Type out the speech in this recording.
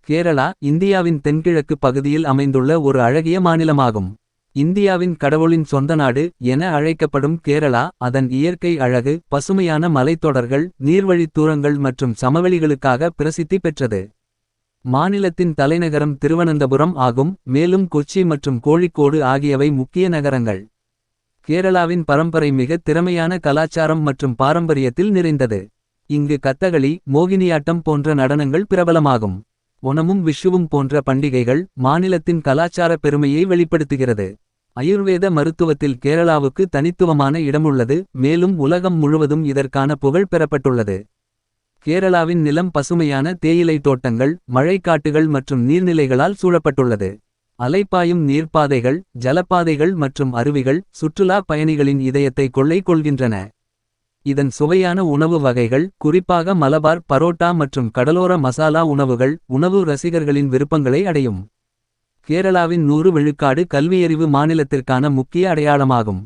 கேரளா இந்தியாவின் தென்கிழக்கு பகுதியில் அமைந்துள்ள ஒரு அழகிய மாநிலமாகும். இந்தியாவின் கடவுளின் சொந்த நாடு என அழைக்கப்படும் கேரளா அதன் இயற்கை அழகு, பசுமையான மலைத்தொடர்கள், நீர்வழித் தூரங்கள் மற்றும் சமவெளிகளுக்காக பிரசித்தி பெற்றது. மாநிலத்தின் தலைநகரம் திருவனந்தபுரம் ஆகும், மேலும் கொச்சி மற்றும் கோழிக்கோடு ஆகியவை முக்கிய நகரங்கள். கேரளாவின் பரம்பரை மிக திறமையான கலாச்சாரம் மற்றும் பாரம்பரியத்தில் நிறைந்தது. இங்கு கத்தகளி, மோகினியாட்டம் போன்ற நடனங்கள் பிரபலமாகும். ஒணமும் விஷுவும் போன்ற பண்டிகைகள் மாநிலத்தின் கலாச்சார பெருமையை வெளிப்படுத்துகிறது. ஆயுர்வேத மருத்துவத்தில் கேரளாவுக்கு தனித்துவமான இடமுள்ளது, மேலும் உலகம் முழுவதும் இதற்கான புகழ் பெறப்பட்டுள்ளது. கேரளாவின் நிலம் பசுமையான தேயிலை தோட்டங்கள், மழைக்காட்டுகள் மற்றும் நீர்நிலைகளால் சூழப்பட்டுள்ளது. அலைப்பாயும் நீர்ப்பாதைகள், ஜலப்பாதைகள் மற்றும் அருவிகள் சுற்றுலா பயணிகளின் இதயத்தை கொள்ளை கொள்கின்றன. இதன் சுவையான உணவு வகைகள், குறிப்பாக மலபார் பரோட்டா மற்றும் கடலோர மசாலா உணவுகள், உணவு ரசிகர்களின் விருப்பங்களை அடையும். கேரளாவின் 100 விழுக்காடு கல்வியறிவு மாநிலத்திற்கான முக்கிய அடையாளமாகும்.